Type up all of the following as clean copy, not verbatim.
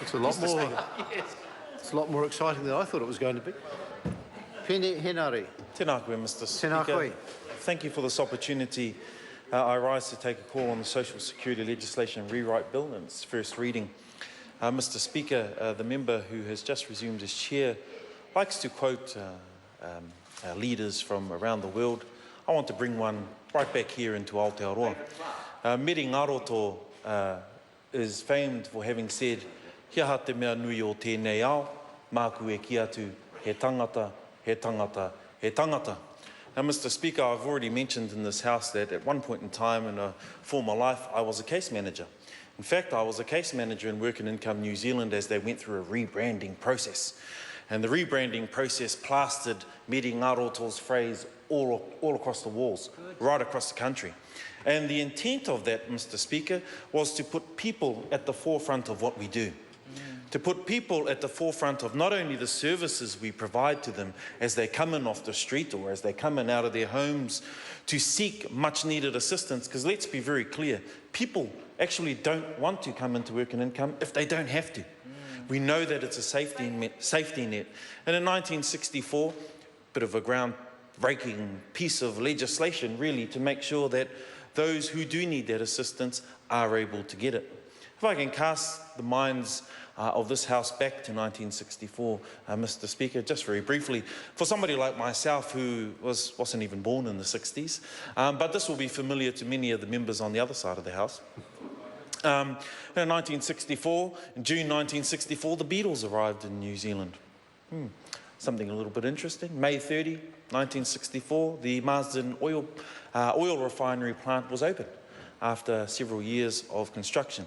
It's a lot more. Yes. It's a lot more exciting than I thought it was going to be. Pene Henare. Tēnā koe, Mr. Tēnā koe. Speaker. Thank you for this opportunity. I rise to take a call on the Social Security Legislation Rewrite Bill in its first reading. Mr. Speaker, the member who has just resumed as chair likes to quote leaders from around the world. I want to bring one right back here into Aotearoa. Meri Ngaroto is famed for having said, "Kia ha te mea nui o tēnei ao, māku e ki atu, he tangata, he tangata, he tangata." Now, Mr. Speaker, I've already mentioned in this House that at one point in time in a former life, I was a case manager. In fact, I was a case manager in Work and Income New Zealand as they went through a rebranding process. And the rebranding process plastered Meri Ngaroto's phrase all across the walls, right across the country. And the intent of that, Mr. Speaker, was to put people at the forefront of what we do. To put people at the forefront of not only the services we provide to them as they come in off the street or as they come in out of their homes to seek much needed assistance, because let's be very clear, people actually don't want to come into Work and Income if they don't have to. We know that it's a safety net. And in 1964, a bit of a groundbreaking piece of legislation really to make sure that those who do need that assistance are able to get it. If I can cast the minds of this House back to 1964, Mr. Speaker, just very briefly, for somebody like myself who wasn't even born in the 60s, but this will be familiar to many of the members on the other side of the House. In 1964, in June 1964, the Beatles arrived in New Zealand. Something a little bit interesting. May 30, 1964, the Marsden oil refinery plant was opened after several years of construction.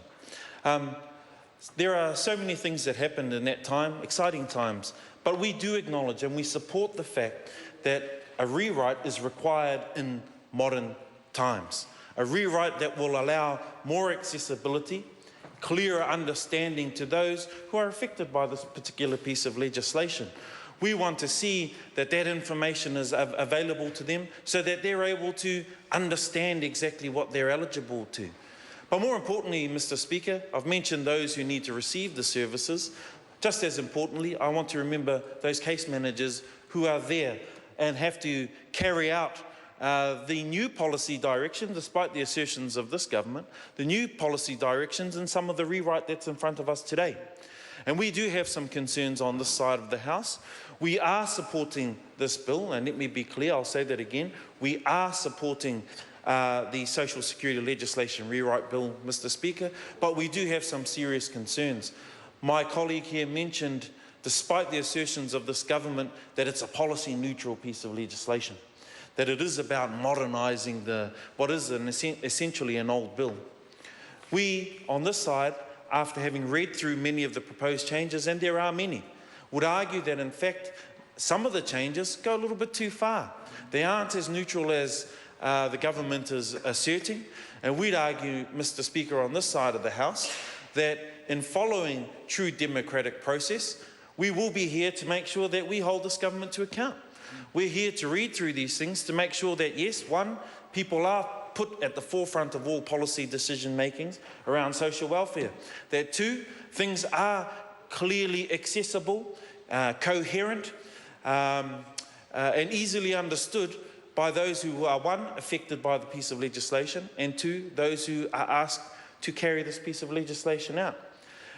There are so many things that happened in that time, exciting times, but we do acknowledge and we support the fact that a rewrite is required in modern times. A rewrite that will allow more accessibility, clearer understanding to those who are affected by this particular piece of legislation. We want to see that that information is available to them so that they're able to understand exactly what they're eligible to. But more importantly, Mr. Speaker, I've mentioned those who need to receive the services. Just as importantly, I want to remember those case managers who are there and have to carry out the new policy direction, despite the assertions of this government, the new policy directions and some of the rewrite that's in front of us today. And we do have some concerns on this side of the House. We are supporting this bill, and let me be clear, I'll say that again, we are supporting the Social Security Legislation Rewrite Bill, Mr. Speaker, but we do have some serious concerns. My colleague here mentioned, despite the assertions of this government, that it's a policy-neutral piece of legislation, that it is about modernising what is essentially an old bill. We, on this side, after having read through many of the proposed changes, and there are many, would argue that, in fact, some of the changes go a little bit too far. They aren't as neutral as the government is asserting, and we'd argue, Mr. Speaker, on this side of the House, that in following true democratic process, we will be here to make sure that we hold this government to account. We're here to read through these things to make sure that, yes, one, people are put at the forefront of all policy decision makings around social welfare. That two, things are clearly accessible, coherent, and easily understood by those who are, one, affected by the piece of legislation, and two, those who are asked to carry this piece of legislation out.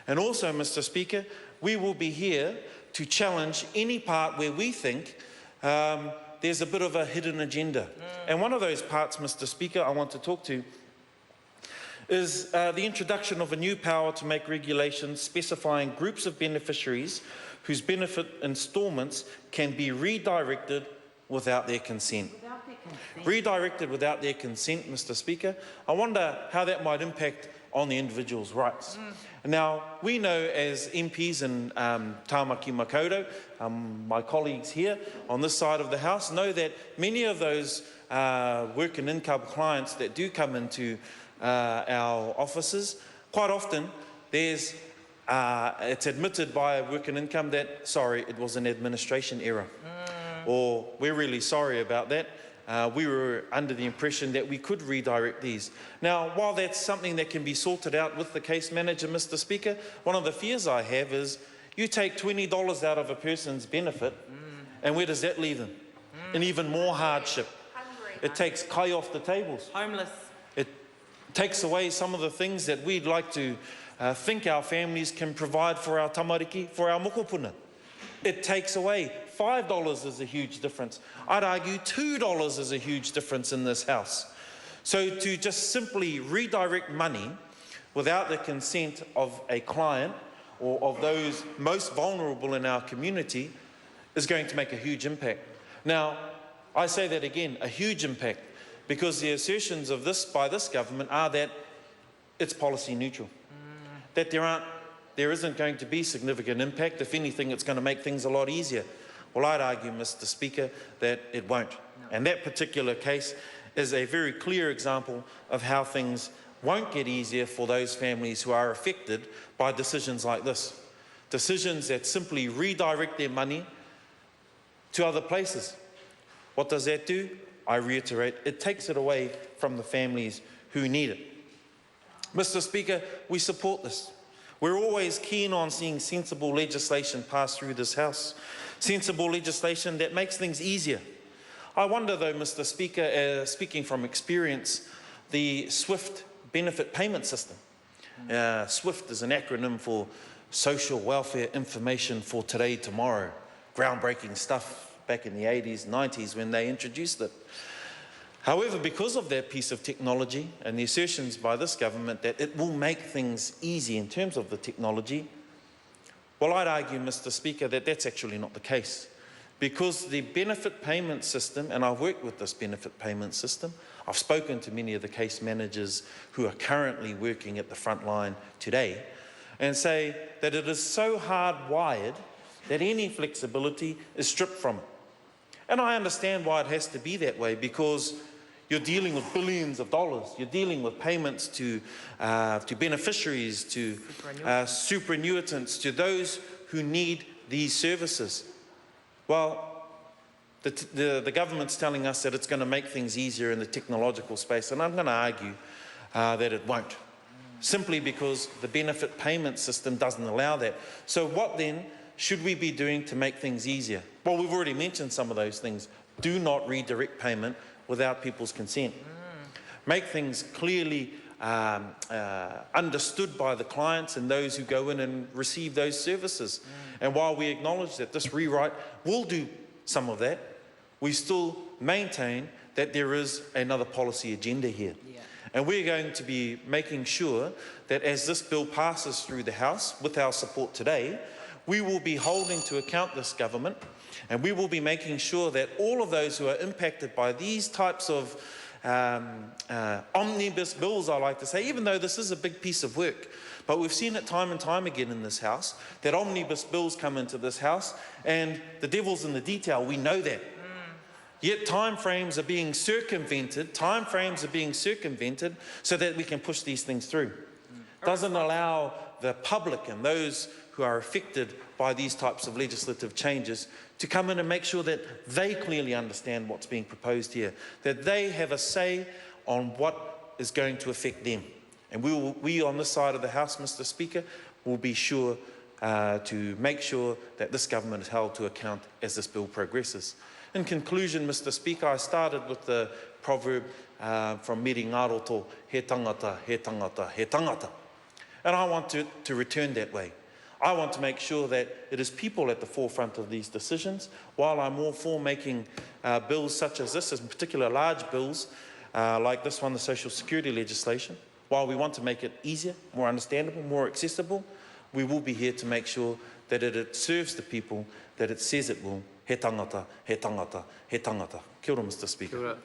And also, Mr. Speaker, we will be here to challenge any part where we think there's a bit of a hidden agenda. And one of those parts, Mr. Speaker, I want to talk to is the introduction of a new power to make regulations specifying groups of beneficiaries whose benefit instalments can be redirected without their consent. Redirected without their consent, Mr. Speaker. I wonder how that might impact on the individual's rights. Now, we know as MPs in Tāmaki Makaurau, my colleagues here on this side of the House know that many of those work and income clients that do come into our offices, quite often there's it's admitted by work and income that, sorry, it was an administration error. Or we're really sorry about that. we were under the impression that we could redirect these. Now, while that's something that can be sorted out with the case manager, Mr. Speaker, one of the fears I have is you take $20 out of a person's benefit, and where does that leave them? In even more hardship. It takes kai off the tables. Homeless. It takes away some of the things that we'd like to think our families can provide for our tamariki, for our mokopuna. It takes away. $5 is a huge difference. I'd argue $2 is a huge difference in this House. So to just simply redirect money without the consent of a client or of those most vulnerable in our community is going to make a huge impact. Now, I say that again, a huge impact, because the assertions of this by this government are that it's policy neutral, that there isn't going to be significant impact. If anything, it's going to make things a lot easier. Well, I'd argue, Mr. Speaker, that it won't. And that particular case is a very clear example of how things won't get easier for those families who are affected by decisions like this. Decisions that simply redirect their money to other places. What does that do? I reiterate, it takes it away from the families who need it. Mr. Speaker, we support this. We're always keen on seeing sensible legislation pass through this House. Sensible legislation that makes things easier. I wonder though, Mr. Speaker, speaking from experience, the SWIFT benefit payment system. SWIFT is an acronym for Social Welfare Information for Today, Tomorrow. Groundbreaking stuff back in the 80s, 90s when they introduced it. However, because of that piece of technology and the assertions by this government that it will make things easy in terms of the technology, well, I'd argue, Mr. Speaker, that that's actually not the case. Because the benefit payment system, and I've worked with this benefit payment system, I've spoken to many of the case managers who are currently working at the front line today, and say that it is so hardwired that any flexibility is stripped from it. And I understand why it has to be that way, because you're dealing with billions of dollars. You're dealing with payments to beneficiaries, to superannuitants, to those who need these services. Well, the government's telling us that it's going to make things easier in the technological space, and I'm going to argue that it won't, simply because the benefit payment system doesn't allow that. So what then should we be doing to make things easier? Well, we've already mentioned some of those things. Do not redirect payment without people's consent. Make things clearly understood by the clients and those who go in and receive those services. And while we acknowledge that this rewrite will do some of that, we still maintain that there is another policy agenda here. And we're going to be making sure that as this bill passes through the House, with our support today, we will be holding to account this government, and we will be making sure that all of those who are impacted by these types of omnibus bills, I like to say, even though this is a big piece of work, but we've seen it time and time again in this House, that omnibus bills come into this House and the devil's in the detail. We know that. Yet timeframes are being circumvented, so that we can push these things through. Doesn't allow the public and those who are affected by these types of legislative changes to come in and make sure that they clearly understand what's being proposed here, that they have a say on what is going to affect them. And we on this side of the House, Mr. Speaker, will be sure to make sure that this government is held to account as this bill progresses. In conclusion, Mr. Speaker, I started with the proverb from Miri Ngaroto, he tangata, he tangata, he tangata. And I want to return that way. I want to make sure that it is people at the forefront of these decisions. While I'm all for making bills such as this, in particular large bills like this one, the social security legislation, while we want to make it easier, more understandable, more accessible, we will be here to make sure that it serves the people that it says it will. He tangata, he tangata, he tangata. Kia ora, Mr. Speaker. Kia ora.